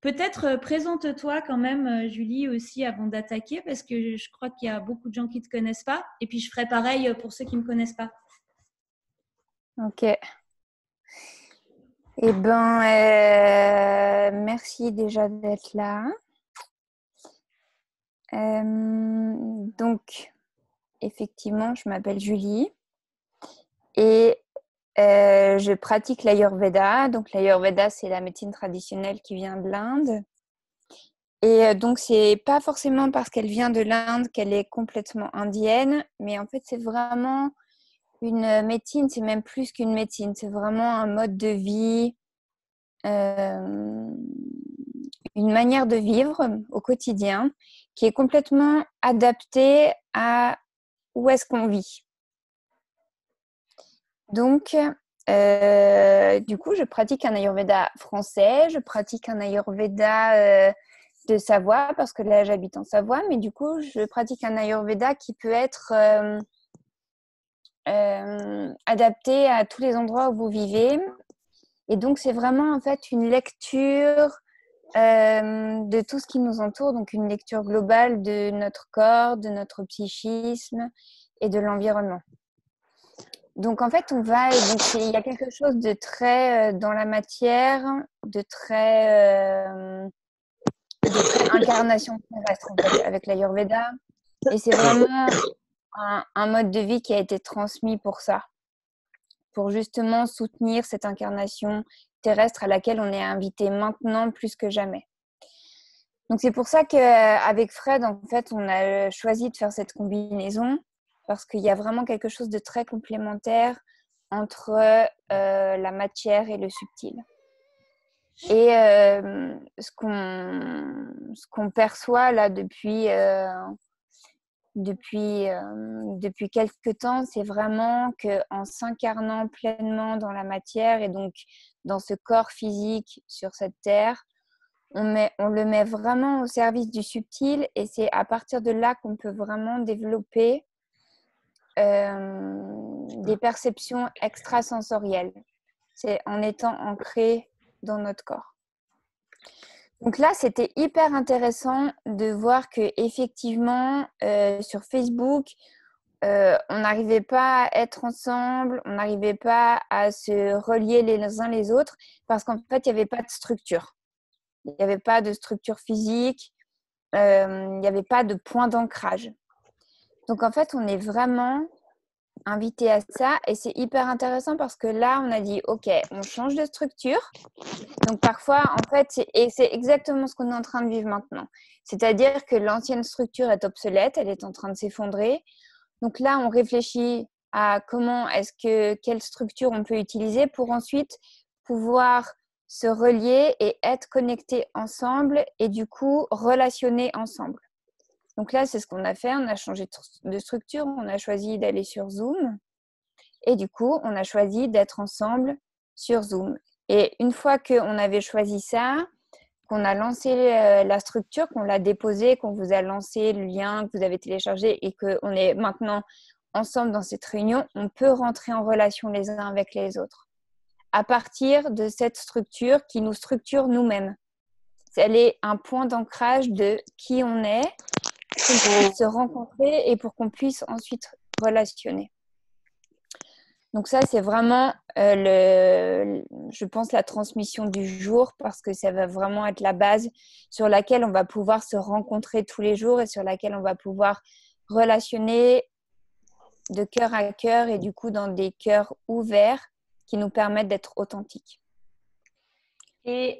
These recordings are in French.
Peut-être présente-toi quand même, Julie, aussi avant d'attaquer, parce que je crois qu'il y a beaucoup de gens qui ne te connaissent pas. Et puis, je ferai pareil pour ceux qui ne me connaissent pas. Ok. Eh ben, merci déjà d'être là. Donc, effectivement, je m'appelle Julie et je pratique l'Ayurveda. Donc, l'Ayurveda, c'est la médecine traditionnelle qui vient de l'Inde. Et donc, c'est pas forcément parce qu'elle vient de l'Inde qu'elle est complètement indienne, mais en fait, c'est vraiment une médecine, c'est même plus qu'une médecine, c'est vraiment un mode de vie, une manière de vivre au quotidien qui est complètement adaptée à où est-ce qu'on vit. Donc, du coup, je pratique un Ayurveda français, je pratique un Ayurveda de Savoie, parce que là, j'habite en Savoie, mais du coup, je pratique un Ayurveda qui peut être adapté à tous les endroits où vous vivez. Et donc, c'est vraiment en fait une lecture de tout ce qui nous entoure, donc une lecture globale de notre corps, de notre psychisme et de l'environnement. Donc en fait, il y a quelque chose de très dans la matière, de très incarnation terrestre en fait, avec l'Ayurveda. Et c'est vraiment un mode de vie qui a été transmis pour ça, pour justement soutenir cette incarnation terrestre à laquelle on est invité maintenant plus que jamais. Donc c'est pour ça qu'avec Fred, en fait, on a choisi de faire cette combinaison parce qu'il y a vraiment quelque chose de très complémentaire entre la matière et le subtil. Et ce qu'on perçoit là depuis quelques temps, c'est vraiment qu'en s'incarnant pleinement dans la matière et donc dans ce corps physique sur cette terre, on le met vraiment au service du subtil et c'est à partir de là qu'on peut vraiment développer des perceptions extrasensorielles. C'est en étant ancré dans notre corps. Donc là, c'était hyper intéressant de voir que effectivement sur Facebook, on n'arrivait pas à être ensemble, on n'arrivait pas à se relier les uns les autres parce qu'en fait, il n'y avait pas de structure. Il n'y avait pas de structure physique, il n'y avait pas de point d'ancrage. Donc en fait, on est vraiment invité à ça et c'est hyper intéressant parce que là, on a dit, OK, on change de structure. Donc parfois, en fait, c'est exactement ce qu'on est en train de vivre maintenant. C'est-à-dire que l'ancienne structure est obsolète, elle est en train de s'effondrer. Donc là, on réfléchit à quelle structure on peut utiliser pour ensuite pouvoir se relier et être connectés ensemble et du coup relationner ensemble. Donc là, c'est ce qu'on a fait. On a changé de structure. On a choisi d'aller sur Zoom. Et du coup, on a choisi d'être ensemble sur Zoom. Et une fois qu'on avait choisi ça, qu'on a lancé la structure, qu'on l'a déposée, qu'on vous a lancé le lien, que vous avez téléchargé et qu'on est maintenant ensemble dans cette réunion, on peut rentrer en relation les uns avec les autres à partir de cette structure qui nous structure nous-mêmes. Elle est un point d'ancrage de qui on est pour qu'on puisse se rencontrer et pour qu'on puisse ensuite relationner. Donc ça, c'est vraiment, je pense, la transmission du jour parce que ça va vraiment être la base sur laquelle on va pouvoir se rencontrer tous les jours et sur laquelle on va pouvoir relationner de cœur à cœur et du coup dans des cœurs ouverts qui nous permettent d'être authentiques. Et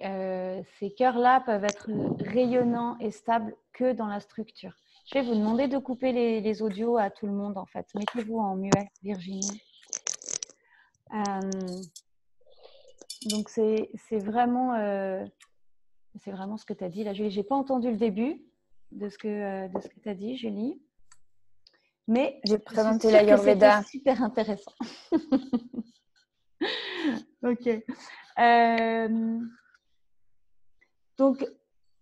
ces cœurs-là peuvent être rayonnants et stables que dans la structure. Je vais vous demander de couper les audios à tout le monde en fait. Mettez-vous en muet, Virginie. Donc c'est vraiment ce que tu as dit là, Julie. J'ai pas entendu le début de ce que tu as dit, Julie. Mais j'ai présenté je suis sûre l'Ayurveda. Que c'était super intéressant. Ok. Donc,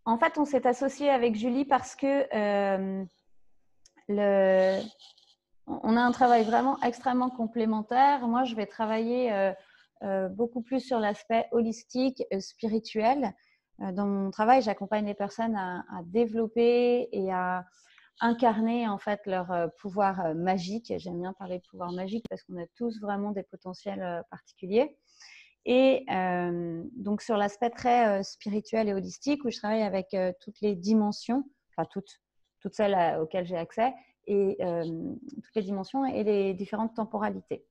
en fait, on s'est associé avec Julie parce que on a un travail vraiment extrêmement complémentaire. Moi, je vais travailler beaucoup plus sur l'aspect holistique, spirituel. Dans mon travail, j'accompagne les personnes à développer et à incarner en fait leur pouvoir magique. J'aime bien parler de pouvoir magique parce qu'on a tous vraiment des potentiels particuliers. Et donc sur l'aspect très spirituel et holistique, où je travaille avec toutes les dimensions, enfin toutes celles auxquelles j'ai accès, et toutes les dimensions et les différentes temporalités.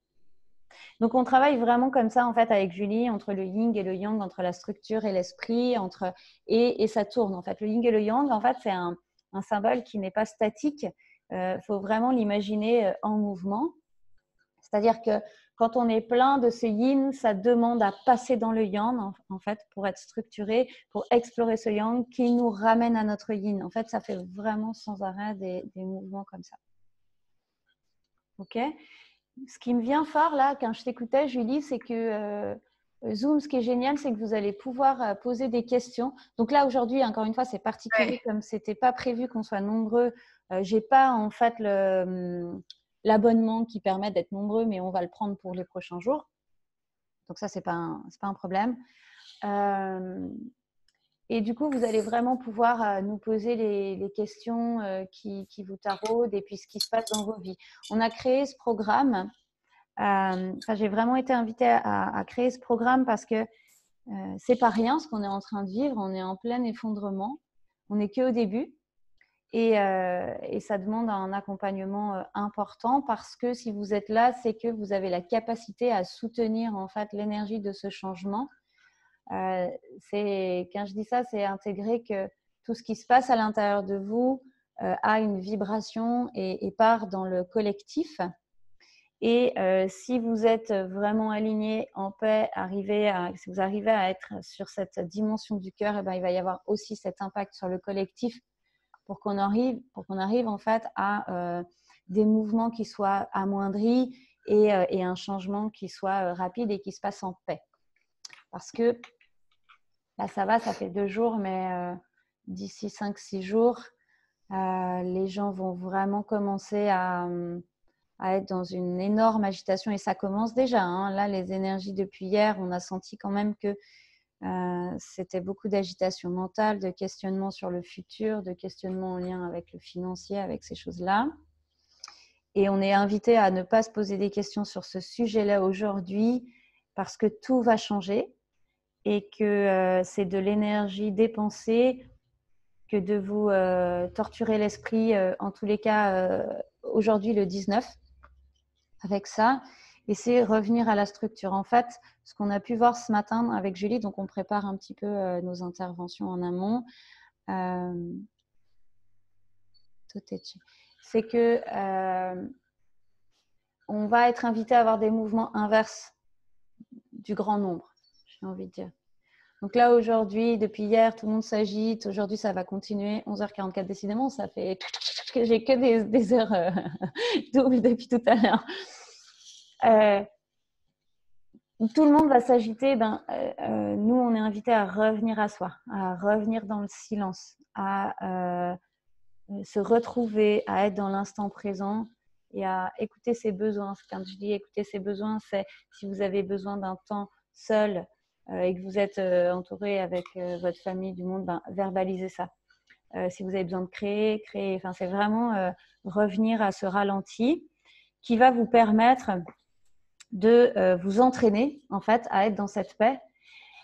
Donc on travaille vraiment comme ça en fait avec Julie, entre le yin et le yang, entre la structure et l'esprit, et ça tourne en fait. Le yin et le yang, en fait, c'est un symbole qui n'est pas statique. Faut vraiment l'imaginer en mouvement. C'est-à-dire que quand on est plein de ce yin, ça demande à passer dans le yang, en fait, pour être structuré, pour explorer ce yang qui nous ramène à notre yin. En fait, ça fait vraiment sans arrêt des mouvements comme ça. OK ? Ce qui me vient fort, là, quand je t'écoutais, Julie, c'est que Zoom, ce qui est génial, c'est que vous allez pouvoir poser des questions. Donc là, aujourd'hui, encore une fois, c'est particulier, comme ce n'était pas prévu qu'on soit nombreux. Je n'ai pas, en fait, l'abonnement qui permet d'être nombreux, mais on va le prendre pour les prochains jours. Donc ça, ce n'est pas un problème. Et du coup, vous allez vraiment pouvoir nous poser les questions qui vous taraudent et puis ce qui se passe dans vos vies. On a créé ce programme. J'ai vraiment été invitée à créer ce programme parce que c'est pas rien ce qu'on est en train de vivre. On est en plein effondrement. On n'est qu'au début. Et ça demande un accompagnement important parce que si vous êtes là, c'est que vous avez la capacité à soutenir en fait l'énergie de ce changement. Quand je dis ça, c'est intégrer que tout ce qui se passe à l'intérieur de vous a une vibration et part dans le collectif. Et si vous êtes vraiment aligné en paix, si vous arrivez à être sur cette dimension du cœur, il va y avoir aussi cet impact sur le collectif pour qu'on arrive en fait à des mouvements qui soient amoindris et un changement qui soit rapide et qui se passe en paix. Parce que là, ça fait 2 jours, mais d'ici 5-6 jours, les gens vont vraiment commencer à être dans une énorme agitation et ça commence déjà. Hein. Là, les énergies depuis hier, on a senti quand même que c'était beaucoup d'agitation mentale, de questionnement sur le futur, de questionnement en lien avec le financier, avec ces choses-là. Et on est invité à ne pas se poser des questions sur ce sujet-là aujourd'hui parce que tout va changer et que c'est de l'énergie dépensée que de vous torturer l'esprit, en tous les cas, aujourd'hui le 19, avec ça. Et c'est revenir à la structure. En fait, ce qu'on a pu voir ce matin avec Julie, donc on prépare un petit peu nos interventions en amont, c'est que on va être invité à avoir des mouvements inverses du grand nombre, j'ai envie de dire. Donc là, aujourd'hui, depuis hier, tout le monde s'agite. Aujourd'hui, ça va continuer. 11h44, décidément, ça fait que j'ai que des heures doubles depuis tout à l'heure. Tout le monde va s'agiter. Nous, on est invités à revenir à soi, à revenir dans le silence, à se retrouver, à être dans l'instant présent et à écouter ses besoins. Quand je dis écouter ses besoins, c'est si vous avez besoin d'un temps seul et que vous êtes entouré avec votre famille, du monde, verbalisez ça. Si vous avez besoin de créer. Enfin, c'est vraiment revenir à ce ralenti qui va vous permettre de vous entraîner en fait à être dans cette paix.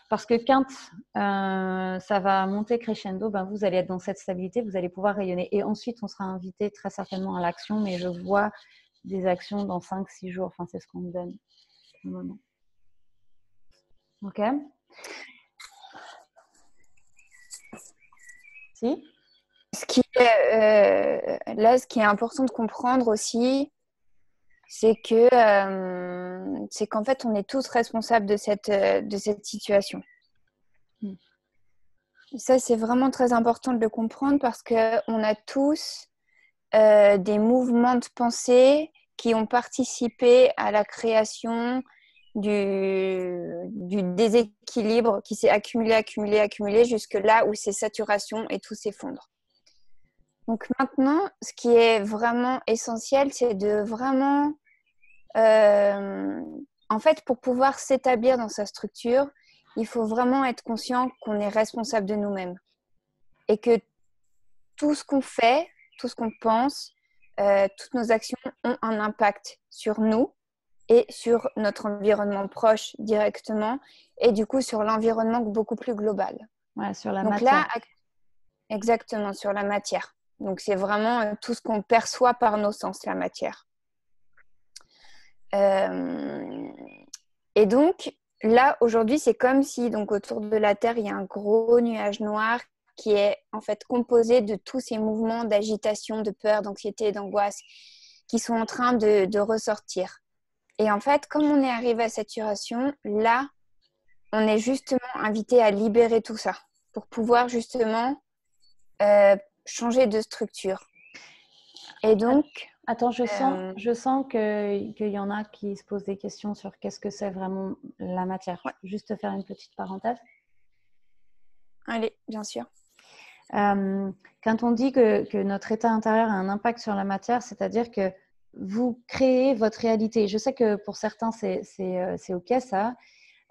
Parce que quand ça va monter crescendo, vous allez être dans cette stabilité, vous allez pouvoir rayonner. Et ensuite, on sera invité très certainement à l'action, mais je vois des actions dans 5-6 jours. Enfin, c'est ce qu'on me donne au moment. OK. Si. Ce qui est important de comprendre aussi, c'est qu'en fait, on est tous responsables de cette situation. Ça, c'est vraiment très important de le comprendre parce qu'on a tous des mouvements de pensée qui ont participé à la création du déséquilibre qui s'est accumulé jusque là où c'est saturation et tout s'effondre. Donc maintenant, ce qui est vraiment essentiel, c'est de vraiment, en fait, pour pouvoir s'établir dans sa structure, il faut vraiment être conscient qu'on est responsable de nous-mêmes et que tout ce qu'on fait, tout ce qu'on pense, toutes nos actions ont un impact sur nous et sur notre environnement proche directement et du coup sur l'environnement beaucoup plus global. Ouais, sur la Donc matière. là, exactement, sur la matière. Donc c'est vraiment tout ce qu'on perçoit par nos sens, la matière. Et donc là, aujourd'hui, c'est comme si donc, autour de la Terre, il y a un gros nuage noir qui est en fait composé de tous ces mouvements d'agitation, de peur, d'anxiété, d'angoisse qui sont en train de ressortir. Et en fait, comme on est arrivé à saturation, là, on est justement invité à libérer tout ça pour pouvoir justement changer de structure. Et donc... Attends, je sens qu'il y en a qui se posent des questions sur qu'est-ce que c'est vraiment la matière. Ouais. Juste faire une petite parenthèse. Allez, bien sûr. Quand on dit que notre état intérieur a un impact sur la matière, c'est-à-dire que vous créez votre réalité. Je sais que pour certains, c'est OK ça.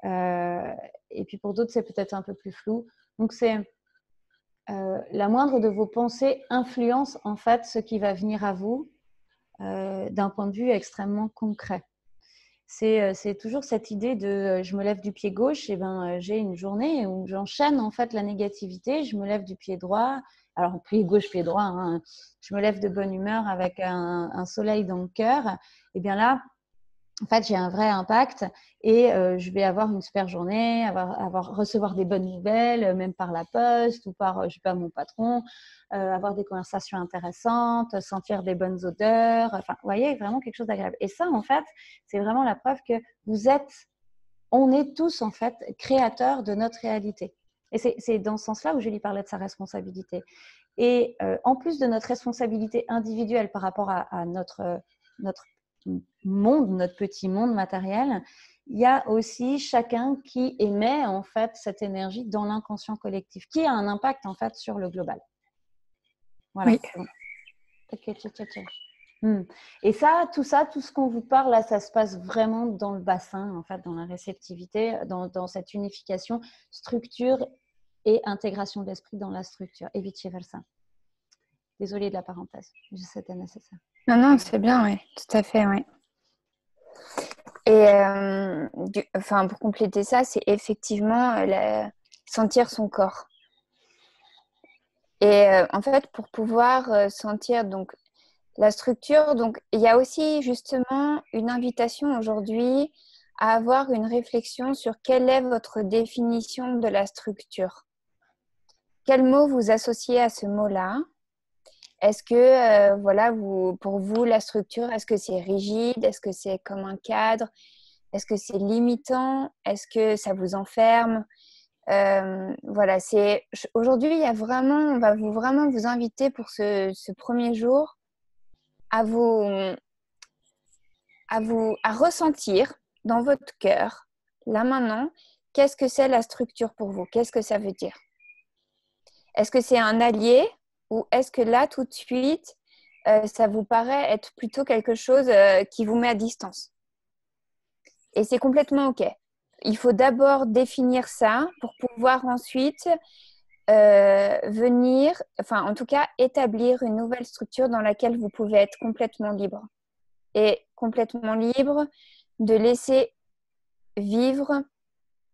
Et puis pour d'autres, c'est peut-être un peu plus flou. Donc, c'est la moindre de vos pensées influence en fait ce qui va venir à vous d'un point de vue extrêmement concret. C'est toujours cette idée de je me lève du pied gauche, et ben j'ai une journée où j'enchaîne en fait la négativité, je me lève du pied droit, alors pied gauche, pied droit, hein, je me lève de bonne humeur avec un soleil dans le cœur, et bien là, en fait, j'ai un vrai impact et je vais avoir une super journée, recevoir des bonnes nouvelles, même par la poste ou par, je sais pas, mon patron, avoir des conversations intéressantes, sentir des bonnes odeurs. Enfin, vous voyez, vraiment quelque chose d'agréable. Et ça, en fait, c'est vraiment la preuve que on est tous, en fait, créateurs de notre réalité. Et c'est dans ce sens-là où Julie parlait de sa responsabilité. Et en plus de notre responsabilité individuelle par rapport à notre monde, notre petit monde matériel, il y a aussi chacun qui émet en fait cette énergie dans l'inconscient collectif, qui a un impact en fait sur le global. Voilà. Oui. Et tout ce qu'on vous parle là, ça se passe vraiment dans le bassin, en fait, dans la réceptivité, dans cette unification, structure et intégration de l'esprit dans la structure, et vice-versa. Désolée de la parenthèse, c'était nécessaire. Non, c'est bien, oui, tout à fait, oui. Et pour compléter ça, c'est effectivement sentir son corps. Et en fait, pour pouvoir sentir donc la structure, donc il y a aussi justement une invitation aujourd'hui à avoir une réflexion sur quelle est votre définition de la structure. Quel mot vous associez à ce mot-là ? Est-ce que, pour vous, la structure, est-ce que c'est rigide ? Est-ce que c'est comme un cadre ? Est-ce que c'est limitant ? Est-ce que ça vous enferme ? Aujourd'hui, on va vraiment vous inviter pour ce premier jour à ressentir dans votre cœur, là maintenant, qu'est-ce que c'est la structure pour vous ? Qu'est-ce que ça veut dire ? Est-ce que c'est un allié ou est-ce que là, tout de suite, ça vous paraît être plutôt quelque chose qui vous met à distance ? Et c'est complètement OK. Il faut d'abord définir ça pour pouvoir ensuite en tout cas, établir une nouvelle structure dans laquelle vous pouvez être complètement libre. Et complètement libre de laisser vivre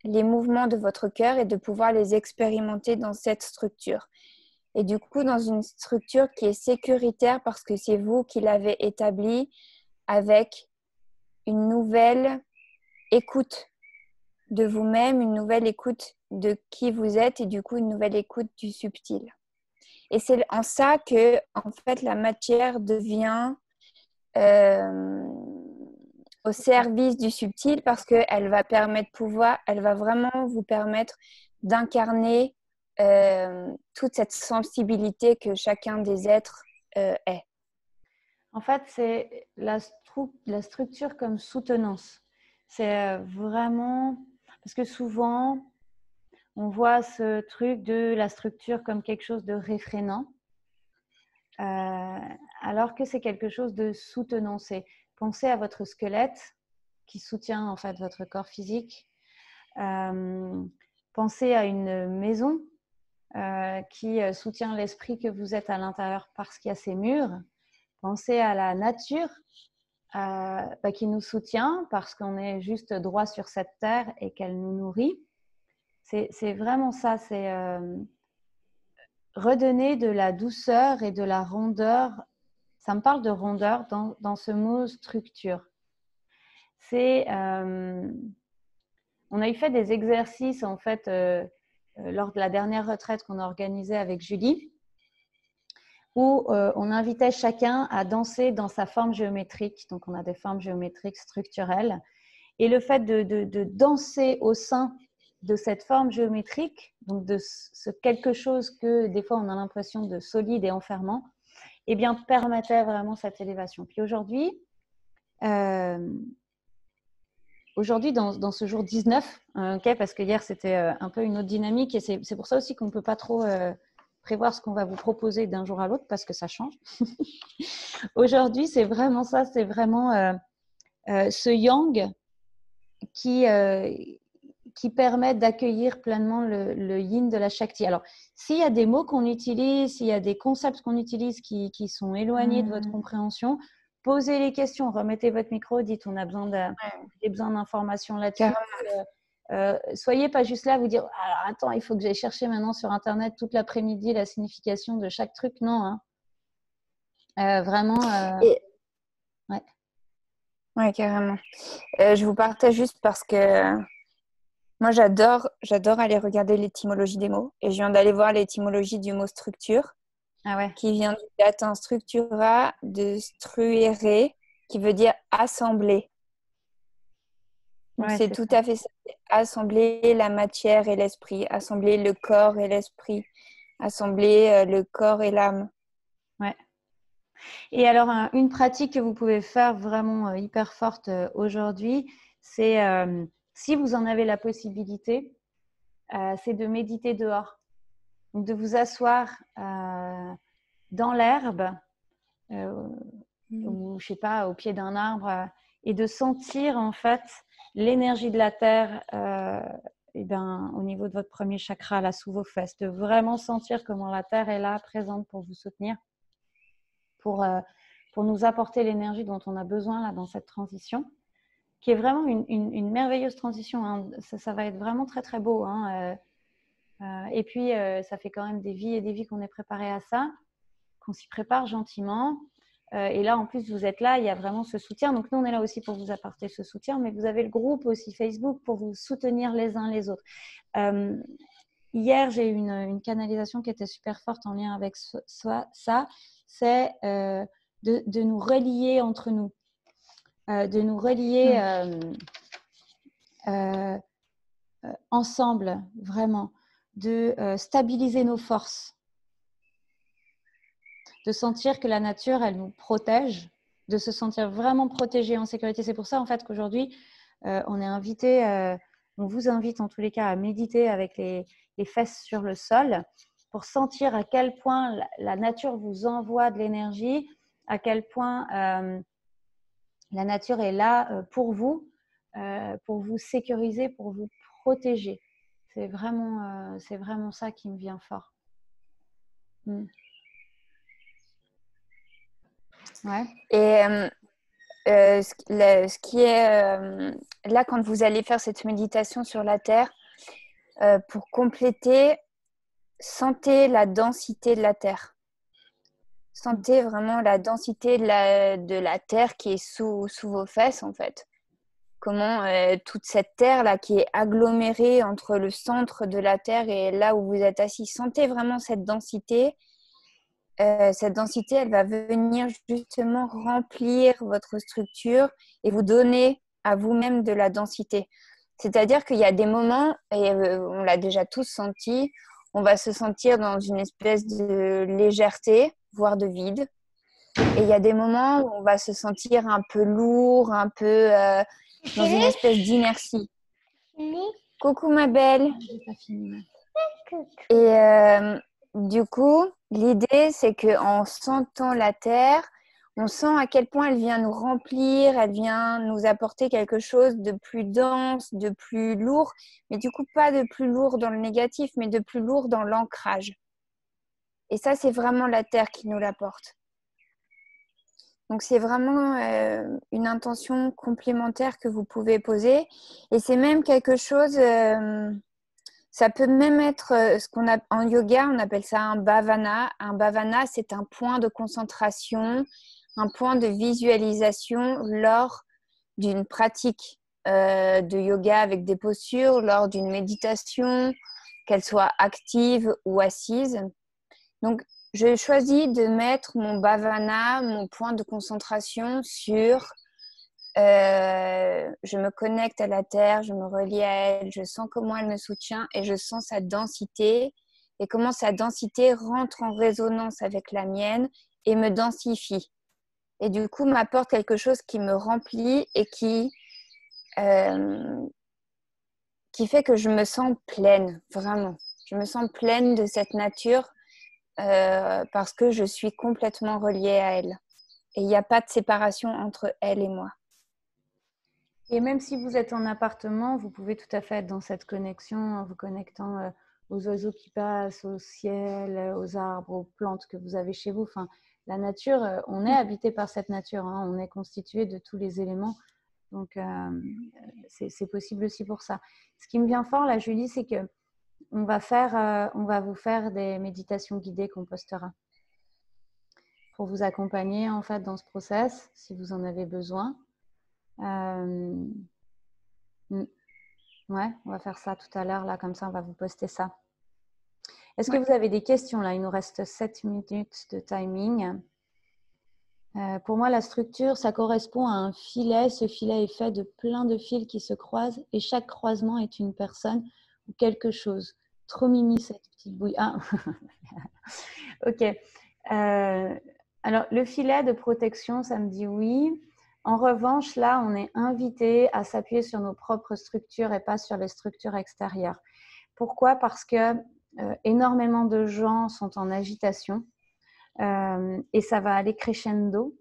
les mouvements de votre cœur et de pouvoir les expérimenter dans cette structure. Et du coup, dans une structure qui est sécuritaire parce que c'est vous qui l'avez établie avec une nouvelle écoute de vous-même, une nouvelle écoute de qui vous êtes et du coup, une nouvelle écoute du subtil. Et c'est en ça que, en fait, la matière devient au service du subtil parce qu'elle va vraiment vous permettre d'incarner toute cette sensibilité que chacun des êtres est. En fait, c'est la structure comme soutenance. C'est vraiment... Parce que souvent, on voit ce truc de la structure comme quelque chose de réfrénant, alors que c'est quelque chose de soutenant. C'est penser à votre squelette qui soutient en fait votre corps physique. Pensez à une maison qui soutient l'esprit que vous êtes à l'intérieur parce qu'il y a ces murs. Pensez à la nature qui nous soutient parce qu'on est juste droit sur cette terre et qu'elle nous nourrit. C'est vraiment ça, c'est redonner de la douceur et de la rondeur. Ça me parle de rondeur dans ce mot structure. On a eu fait des exercices en fait lors de la dernière retraite qu'on a organisée avec Julie, où on invitait chacun à danser dans sa forme géométrique. Donc, on a des formes géométriques structurelles. Et le fait de danser au sein de cette forme géométrique, donc de ce quelque chose que des fois on a l'impression de solide et enfermant, eh bien, permettait vraiment cette élévation. Puis aujourd'hui, dans ce jour 19, parce que hier c'était un peu une autre dynamique et c'est pour ça aussi qu'on ne peut pas trop prévoir ce qu'on va vous proposer d'un jour à l'autre parce que ça change. Aujourd'hui, c'est vraiment ça, c'est vraiment ce yang qui permet d'accueillir pleinement le yin de la Shakti. Alors, s'il y a des mots qu'on utilise, s'il y a des concepts qu'on utilise qui sont éloignés de votre compréhension, posez les questions, remettez votre micro, dites on a besoin d'informations là-dessus. Soyez pas juste là à vous dire alors, attends, il faut que j'aille chercher maintenant sur Internet toute l'après-midi la signification de chaque truc. Non, hein. Vraiment. Ouais. Ouais, carrément. Je vous partage juste parce que moi, j'adore aller regarder l'étymologie des mots. Et je viens d'aller voir l'étymologie du mot structure, qui vient du latin structura, de struere, qui veut dire assembler. Donc, c'est tout à fait ça. Assembler la matière et l'esprit, assembler le corps et l'esprit, assembler le corps et l'âme. Ouais. Et alors, une pratique que vous pouvez faire vraiment hyper forte aujourd'hui, c'est, si vous en avez la possibilité, c'est de méditer dehors. Donc, de vous asseoir dans l'herbe ou, je sais pas, au pied d'un arbre et de sentir en fait l'énergie de la terre au niveau de votre premier chakra, là, sous vos fesses, de vraiment sentir comment la terre est là, présente pour vous soutenir, pour nous apporter l'énergie dont on a besoin là, dans cette transition, qui est vraiment une merveilleuse transition. Hein. Ça va être vraiment très, très beau. Hein. Et puis, ça fait quand même des vies et des vies qu'on est préparé à ça, qu'on s'y prépare gentiment. Et là, en plus, vous êtes là, il y a vraiment ce soutien. Donc, nous, on est là aussi pour vous apporter ce soutien, mais vous avez le groupe aussi Facebook pour vous soutenir les uns les autres. Hier, j'ai eu une canalisation qui était super forte en lien avec ça. C'est de nous relier entre nous, de nous relier ensemble, vraiment, de stabiliser nos forces, de sentir que la nature, elle nous protège, de se sentir vraiment protégé, en sécurité. C'est pour ça, en fait, qu'aujourd'hui, on est invité, on vous invite en tous les cas à méditer avec les fesses sur le sol pour sentir à quel point la nature vous envoie de l'énergie, à quel point la nature est là pour vous sécuriser, pour vous protéger. C'est vraiment ça qui me vient fort. Ouais. Et ce qui est là, quand vous allez faire cette méditation sur la terre, pour compléter, sentez la densité de la terre. Sentez vraiment la densité de la terre qui est sous vos fesses, en fait. Comment toute cette terre-là qui est agglomérée entre le centre de la terre et là où vous êtes assis, sentez vraiment cette densité. Cette densité, elle va venir justement remplir votre structure et vous donner à vous-même de la densité. C'est-à-dire qu'il y a des moments, et on l'a déjà tous senti, on va se sentir dans une espèce de légèreté, voire de vide. Et il y a des moments où on va se sentir un peu lourd, un peu dans une espèce d'inertie. Coucou ma belle. Et du coup, l'idée, c'est qu'en sentant la terre, on sent à quel point elle vient nous remplir, elle vient nous apporter quelque chose de plus dense, de plus lourd, mais du coup pas de plus lourd dans le négatif, mais de plus lourd dans l'ancrage. Et ça, c'est vraiment la terre qui nous l'apporte. Donc, c'est vraiment une intention complémentaire que vous pouvez poser. Et c'est même quelque chose, ça peut même être ce qu'on a en yoga, on appelle ça un bhavana. Un bhavana, c'est un point de concentration, un point de visualisation lors d'une pratique de yoga avec des postures, lors d'une méditation, qu'elle soit active ou assise. Donc, je choisis de mettre mon bhavana, mon point de concentration sur je me connecte à la terre, je me relie à elle, je sens comment elle me soutient et je sens sa densité et comment sa densité rentre en résonance avec la mienne et me densifie. Et du coup, m'apporte quelque chose qui me remplit et qui fait que je me sens pleine, vraiment. Je me sens pleine de cette nature parce que je suis complètement reliée à elle. Et il n'y a pas de séparation entre elle et moi. Et même si vous êtes en appartement, vous pouvez tout à fait être dans cette connexion en vous connectant aux oiseaux qui passent, au ciel, aux arbres, aux plantes que vous avez chez vous. Enfin, la nature, on est habité par cette nature, hein. On est constitué de tous les éléments. Donc, c'est possible aussi pour ça. Ce qui me vient fort, là, Julie, c'est que on va vous faire des méditations guidées qu'on postera pour vous accompagner en fait dans ce process, si vous en avez besoin. Ouais, on va faire ça tout à l'heure, là, comme ça, on va vous poster ça. Est-ce que vous avez des questions là? Il nous reste 7 minutes de timing. Pour moi, la structure, ça correspond à un filet. Ce filet est fait de plein de fils qui se croisent et chaque croisement est une personne ou quelque chose. Trop mimi cette petite bouille. Ah. Ok. Alors, le filet de protection, ça me dit oui. En revanche, là, on est invité à s'appuyer sur nos propres structures et pas sur les structures extérieures. Pourquoi? Parce que énormément de gens sont en agitation et ça va aller crescendo.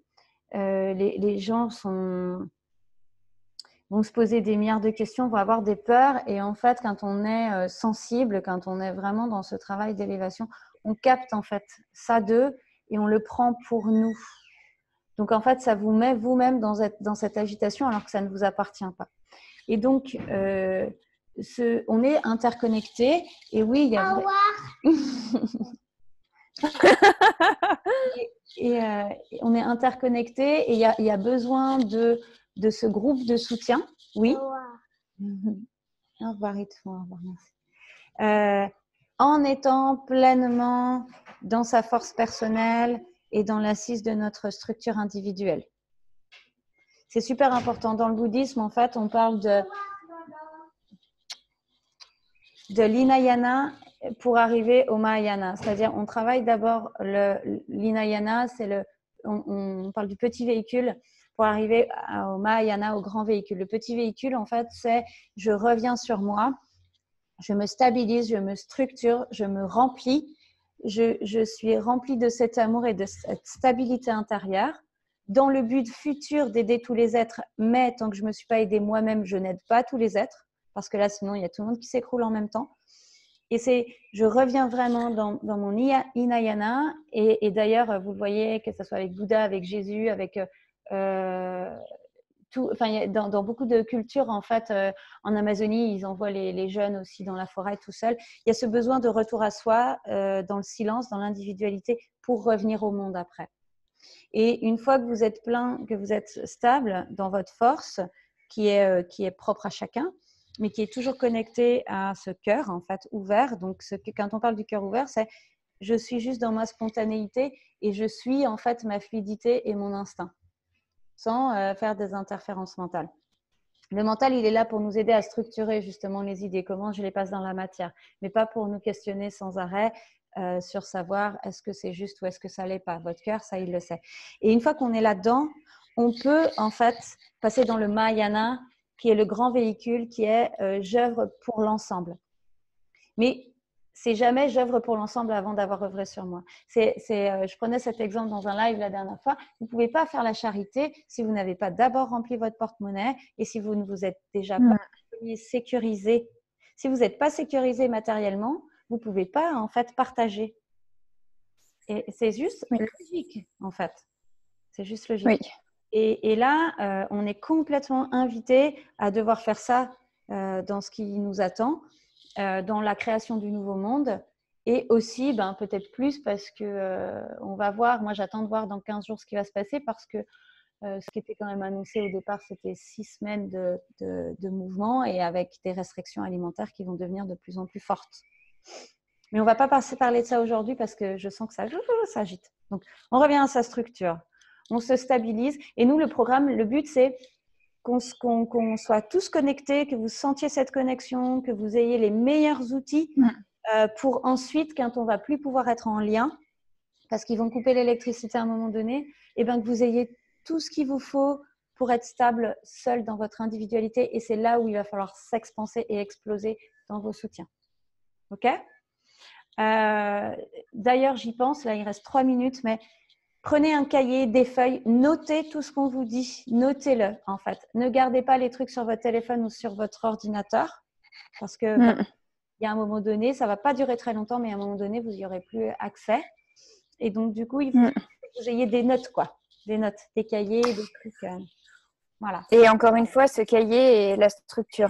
Les gens vont se poser des milliards de questions, vont avoir des peurs. Et en fait, quand on est sensible, quand on est vraiment dans ce travail d'élévation, on capte en fait ça d'eux et on le prend pour nous. Donc, en fait, ça vous met vous-même dans cette agitation alors que ça ne vous appartient pas. Et donc, on est interconnectés. Et oui, il y a... on est interconnectés et il y a besoin de ce groupe de soutien. Oui. Au revoir, au revoir, merci. En étant pleinement dans sa force personnelle et dans l'assise de notre structure individuelle. C'est super important. Dans le bouddhisme, en fait, on parle de l'Hinayana pour arriver au Mahayana. C'est-à-dire, on travaille d'abord l'Hinayana, on parle du petit véhicule pour arriver au Mahayana, au grand véhicule. Le petit véhicule, en fait, c'est je reviens sur moi, je me stabilise, je me structure, je me remplis. Je suis remplie de cet amour et de cette stabilité intérieure dans le but futur d'aider tous les êtres. Mais tant que je ne me suis pas aidée moi-même, je n'aide pas tous les êtres parce que là, sinon, il y a tout le monde qui s'écroule en même temps. Et je reviens vraiment dans mon Hinayana. Et d'ailleurs, vous le voyez, que ce soit avec Bouddha, avec Jésus, avec dans beaucoup de cultures, en fait, en Amazonie, ils envoient les jeunes aussi dans la forêt tout seuls. Il y a ce besoin de retour à soi, dans le silence, dans l'individualité, pour revenir au monde après. Et une fois que vous êtes plein, que vous êtes stable dans votre force, qui est propre à chacun, mais qui est toujours connecté à ce cœur, en fait, ouvert. Donc, quand on parle du cœur ouvert, c'est je suis juste dans ma spontanéité et je suis, en fait, ma fluidité et mon instinct, sans faire des interférences mentales. Le mental, il est là pour nous aider à structurer justement les idées, comment je les passe dans la matière, mais pas pour nous questionner sans arrêt sur savoir est-ce que c'est juste ou est-ce que ça l'est pas. Votre cœur, ça, il le sait. Et une fois qu'on est là-dedans, on peut en fait passer dans le Mahayana, qui est le grand véhicule, qui est j'œuvre pour l'ensemble. Mais c'est jamais j'œuvre pour l'ensemble avant d'avoir œuvré sur moi. Je prenais cet exemple dans un live la dernière fois. Vous ne pouvez pas faire la charité si vous n'avez pas d'abord rempli votre porte-monnaie et si vous ne vous êtes déjà pas sécurisé. Si vous n'êtes pas sécurisé matériellement, vous ne pouvez pas en fait partager. Et c'est juste logique en fait. C'est juste logique. Oui. Et là, on est complètement invité à devoir faire ça dans ce qui nous attend. Dans la création du nouveau monde et aussi peut-être plus parce que on va voir, moi j'attends de voir dans 15 jours ce qui va se passer parce que ce qui était quand même annoncé au départ c'était 6 semaines de mouvement et avec des restrictions alimentaires qui vont devenir de plus en plus fortes. Mais on ne va pas parler de ça aujourd'hui parce que je sens que ça agite. Donc on revient à sa structure, on se stabilise et nous le programme, le but c'est qu'on soit tous connectés, que vous sentiez cette connexion, que vous ayez les meilleurs outils pour ensuite, quand on ne va plus pouvoir être en lien, parce qu'ils vont couper l'électricité à un moment donné, et bien que vous ayez tout ce qu'il vous faut pour être stable seul dans votre individualité. Et c'est là où il va falloir s'expanser et exploser dans vos soutiens. OK ? D'ailleurs, j'y pense, là il reste 3 minutes, mais prenez un cahier, des feuilles, notez tout ce qu'on vous dit, notez-le en fait. Ne gardez pas les trucs sur votre téléphone ou sur votre ordinateur parce que il y a un moment donné, ça ne va pas durer très longtemps, mais à un moment donné, vous n'y aurez plus accès. Et donc, du coup, il faut que vous ayez des notes, quoi. Des notes, des cahiers, des trucs. Voilà. Et encore une fois, ce cahier est la structure.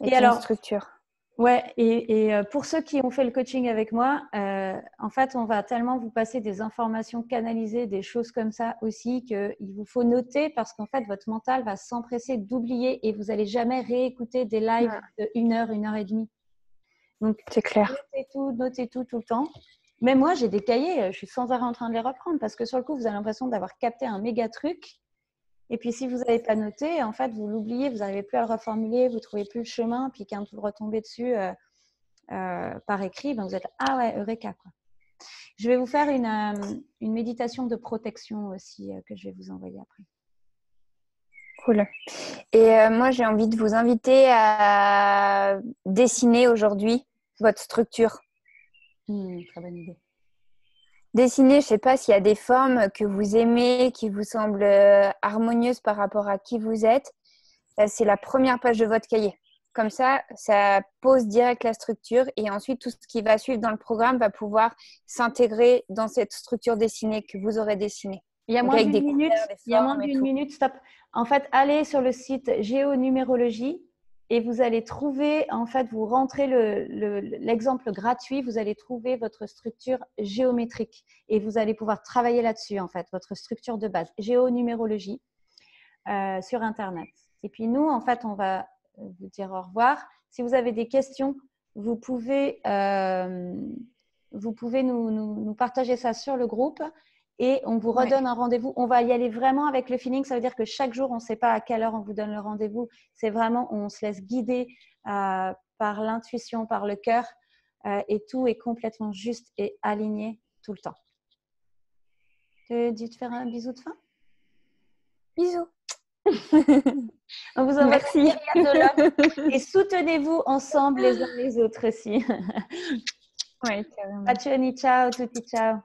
Et alors, structure. Ouais, et pour ceux qui ont fait le coaching avec moi, en fait, on va tellement vous passer des informations canalisées, des choses comme ça aussi, qu'il vous faut noter parce qu'en fait, votre mental va s'empresser d'oublier et vous n'allez jamais réécouter des lives de 1 heure, 1 heure et demie. Donc, c'est clair. Notez tout le temps. Même moi, j'ai des cahiers, je suis sans arrêt en train de les reprendre parce que sur le coup, vous avez l'impression d'avoir capté un méga truc. Et puis, si vous n'avez pas noté, en fait, vous l'oubliez, vous n'arrivez plus à le reformuler, vous ne trouvez plus le chemin. Puis, quand vous retombez dessus par écrit, vous êtes « Ah ouais, Eureka !» quoi. Je vais vous faire une méditation de protection aussi que je vais vous envoyer après. Cool. Et moi, j'ai envie de vous inviter à dessiner aujourd'hui votre structure. Très bonne idée. Dessiner, je ne sais pas s'il y a des formes que vous aimez, qui vous semblent harmonieuses par rapport à qui vous êtes. C'est la première page de votre cahier. Comme ça pose direct la structure et ensuite, tout ce qui va suivre dans le programme va pouvoir s'intégrer dans cette structure dessinée que vous aurez dessinée. Il y a moins d'une minute, stop. En fait, allez sur le site Géonumérologie et vous allez trouver, en fait, vous rentrez l'exemple gratuit, vous allez trouver votre structure géométrique et vous allez pouvoir travailler là-dessus, en fait, votre structure de base, Géonumérologie sur Internet. Et puis nous, en fait, on va vous dire au revoir. Si vous avez des questions, vous pouvez nous partager ça sur le groupe. Et on vous redonne un rendez-vous. On va y aller vraiment avec le feeling. Ça veut dire que chaque jour, on ne sait pas à quelle heure on vous donne le rendez-vous. C'est vraiment, on se laisse guider par l'intuition, par le cœur. Et tout est complètement juste et aligné tout le temps. Tu veux te faire un bisou de fin? Bisous. On vous envoie Merci. de l'homme. Et soutenez-vous ensemble les uns les autres aussi. Oui, carrément. Bacioni, ciao, tutti, ciao.